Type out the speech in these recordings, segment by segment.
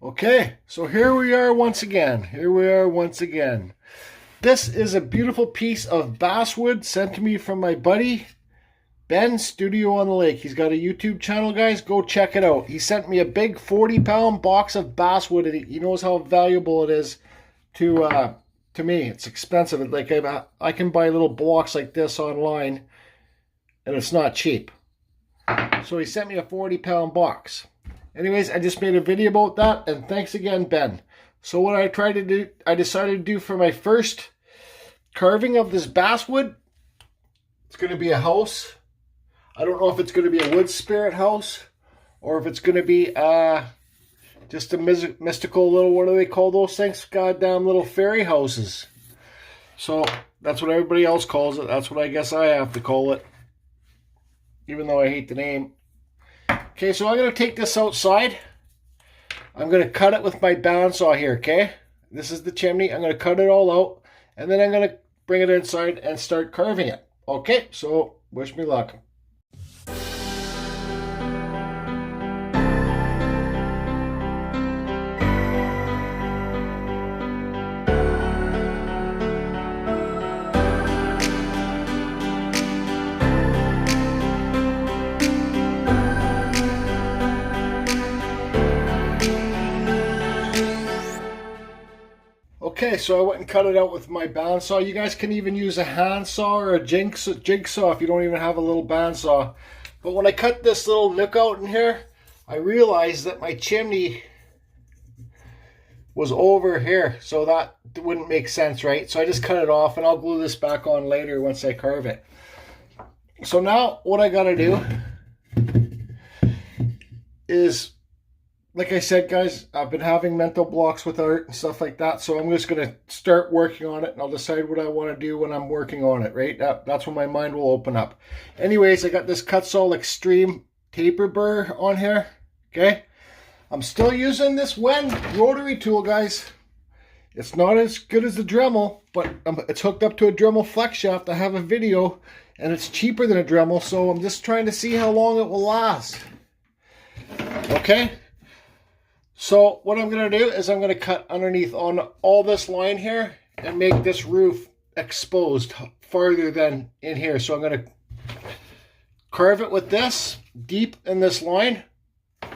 Okay, so here we are once again. This is a beautiful piece of basswood sent to me from my buddy, Ben, Studio on the Lake. He's got a YouTube channel, guys. Go check it out. He sent me a big 40-pound box of basswood, and he knows how valuable it is to me. It's expensive. Like I can buy little blocks like this online, and it's not cheap. So he sent me a 40-pound box. Anyways, I just made a video about that, and thanks again, Ben. So what I decided to do for my first carving of this basswood, it's going to be a house. I don't know if it's going to be a wood spirit house, or if it's going to be just a mystical little, what do they call those things? Goddamn little fairy houses. So that's what everybody else calls it. That's what I guess I have to call it, even though I hate the name. Okay, so I'm going to take this outside. I'm going to cut it with my bandsaw here, okay? This is the chimney. I'm going to cut it all out, and then I'm going to bring it inside and start carving it. Okay, so wish me luck. Okay, so I went and cut it out with my bandsaw. You guys can even use a handsaw or a jigsaw if you don't even have a little bandsaw. But when I cut this little nook out in here, I realized that my chimney was over here. So that wouldn't make sense, right? So I just cut it off, and I'll glue this back on later once I carve it. So now what I gotta do is, like I said, guys, I've been having mental blocks with art and stuff like that, so I'm just going to start working on it, and I'll decide what I want to do when I'm working on it, right? That's when my mind will open up. Anyways, I got this Kutzall Extreme taper burr on here, okay? I'm still using this Wen rotary tool, guys. It's not as good as the Dremel, but it's hooked up to a Dremel flex shaft. I have a video, and it's cheaper than a Dremel, so I'm just trying to see how long it will last. Okay? So what I'm going to do is I'm going to cut underneath on all this line here and make this roof exposed farther than in here. So I'm going to carve it with this deep in this line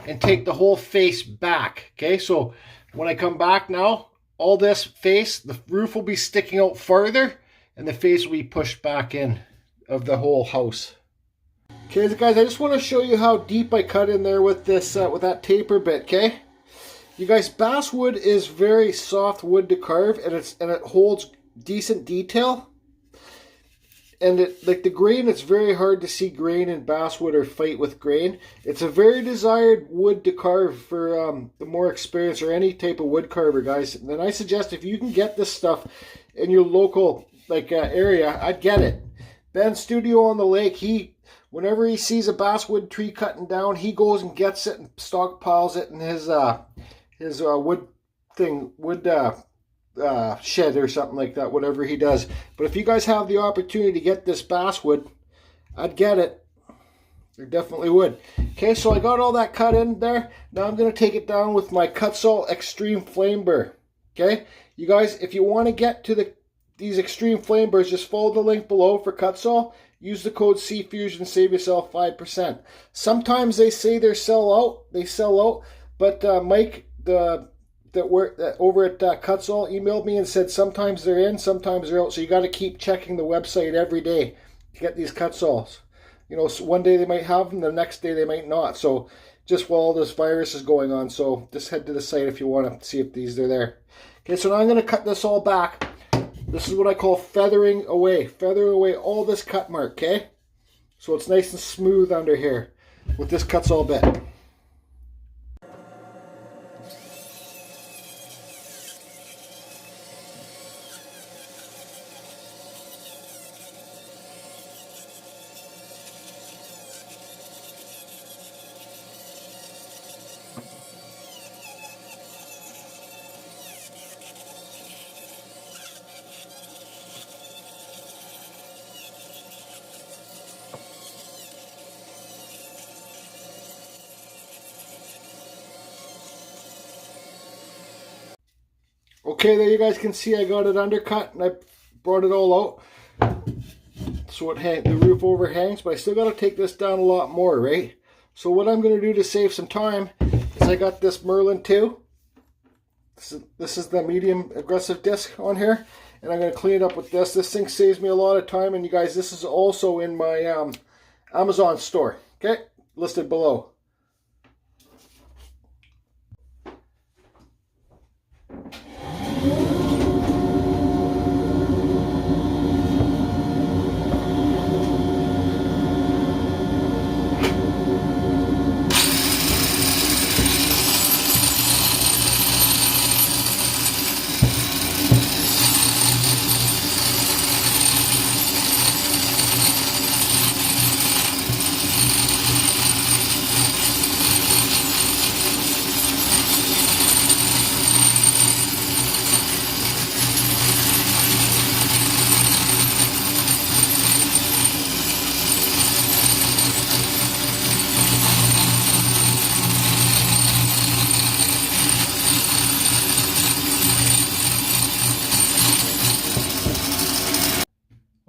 and take the whole face back. Okay, so when I come back now, all this face, the roof will be sticking out farther and the face will be pushed back in of the whole house. Okay, guys, I just want to show you how deep I cut in there with this with that taper bit, okay? You guys, basswood is very soft wood to carve, and it holds decent detail. And like the grain, it's very hard to see grain in basswood or fight with grain. It's a very desired wood to carve for the more experienced or any type of wood carver, guys. And then I suggest if you can get this stuff in your local area, I'd get it. Ben Studio on the Lake, whenever he sees a basswood tree cutting down, he goes and gets it and stockpiles it in his wood shed or something like that, whatever he does. But if you guys have the opportunity to get this basswood, I'd get it. I definitely would. Okay, so I got all that cut in there. Now I'm going to take it down with my Kutzall Extreme Flame Burr. Okay, you guys, if you want to get to these Extreme Flame Burrs, just follow the link below for Kutzall. Use the code CFusion, save yourself 5%. Sometimes they say they sell out, but Mike, over at Kutzall, emailed me and said sometimes they're in, sometimes they're out. So you got to keep checking the website every day to get these Kutzalls. You know, so one day they might have them, the next day they might not. So just while this virus is going on, so just head to the site if you want to see if these are there. Okay, so now I'm going to cut this all back. This is what I call feathering away. Feather away all this cut mark, okay? So it's nice and smooth under here with this Kutzall bit. Okay, there you guys can see I got it undercut and I brought it all out. So the roof overhangs, but I still got to take this down a lot more, right? So what I'm going to do to save some time is I got this Merlin 2. This is the medium aggressive disc on here. And I'm going to clean it up with this. This thing saves me a lot of time. And you guys, this is also in my Amazon store. Okay, listed below.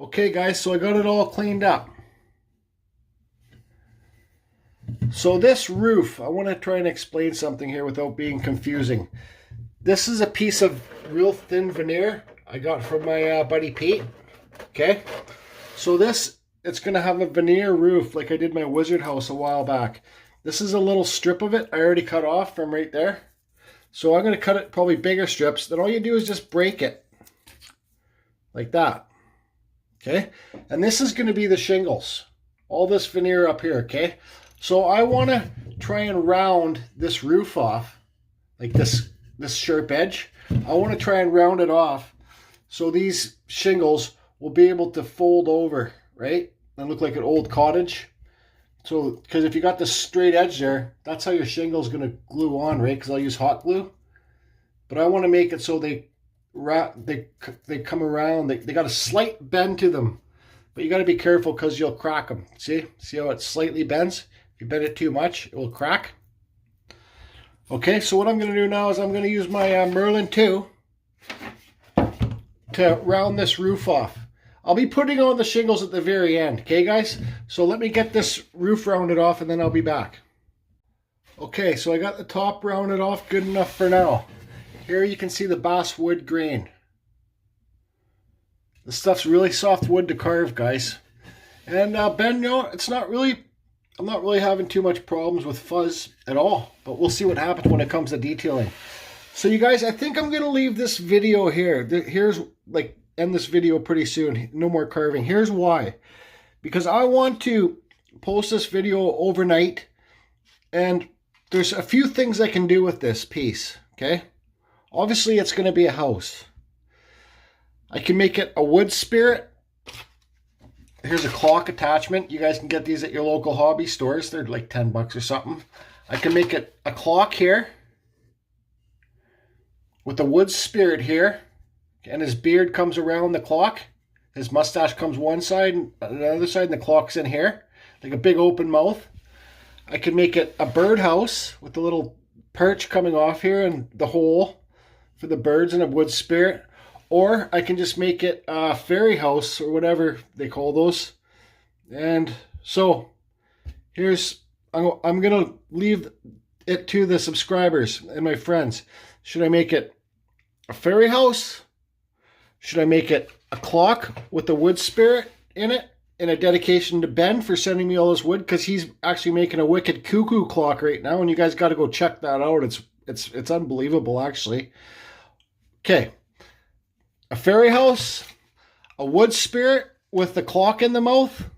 Okay guys, so I got it all cleaned up. So this roof, I want to try and explain something here without being confusing. This is a piece of real thin veneer I got from my buddy Pete. Okay, so it's going to have a veneer roof like I did my Wizard house a while back. This is a little strip of it I already cut off from right there. So I'm going to cut it probably bigger strips. Then all you do is just break it like that. Okay, and this is going to be the shingles, all this veneer up here. Okay, so I want to try and round this roof off, like this sharp edge. I want to try and round it off so these shingles will be able to fold over, right, and look like an old cottage. So, because if you got this straight edge there, that's how your shingle is going to glue on, right? Because I'll use hot glue. But I want to make it so they come around, they got a slight bend to them, but you got to be careful because you'll crack them. See how it slightly bends? If you bend it too much, it will crack. Okay, so what I'm going to do now is I'm going to use my Merlin 2 to round this roof off. I'll be putting on the shingles at the very end, okay guys? So let me get this roof rounded off and then I'll be back. Okay, so I got the top rounded off good enough for now. Here you can see the basswood grain. This stuff's really soft wood to carve, guys. And Ben, I'm not really having too much problems with fuzz at all. But we'll see what happens when it comes to detailing. So you guys, I think I'm going to leave this video here. End this video pretty soon. No more carving. Here's why. Because I want to post this video overnight. And there's a few things I can do with this piece, okay? Obviously, it's going to be a house. I can make it a wood spirit. Here's a clock attachment. You guys can get these at your local hobby stores. They're like 10 bucks or something. I can make it a clock here with a wood spirit here. And his beard comes around the clock. His mustache comes one side and the other side, and the clock's in here. Like a big open mouth. I can make it a birdhouse with the little perch coming off here and the hole for the birds and a wood spirit. Or I can just make it a ferry house or whatever they call those. And so I'm going to leave it to the subscribers and my friends. Should I make it a ferry house? Should I make it a clock with the wood spirit in it? And a dedication to Ben for sending me all this wood, because he's actually making a wicked cuckoo clock right now, and you guys got to go check that out. It's unbelievable, actually. Okay, a fairy house, a wood spirit with the clock in the mouth,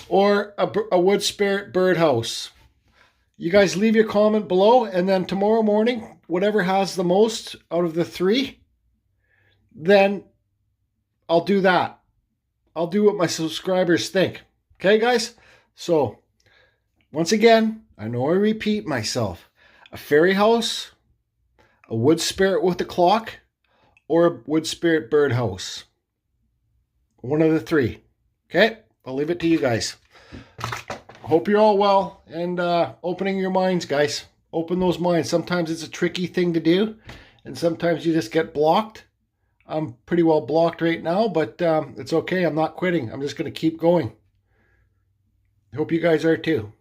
or a wood spirit birdhouse. You guys leave your comment below, and then tomorrow morning, whatever has the most out of the three, then I'll do that. I'll do what my subscribers think. Okay, guys? So, once again, I know I repeat myself. A fairy house, a wood spirit with a clock, or a wood spirit birdhouse. One of the three. Okay? I'll leave it to you guys. Hope you're all well and opening your minds, guys. Open those minds. Sometimes it's a tricky thing to do, and sometimes you just get blocked. I'm pretty well blocked right now, but it's okay. I'm not quitting. I'm just going to keep going. Hope you guys are too.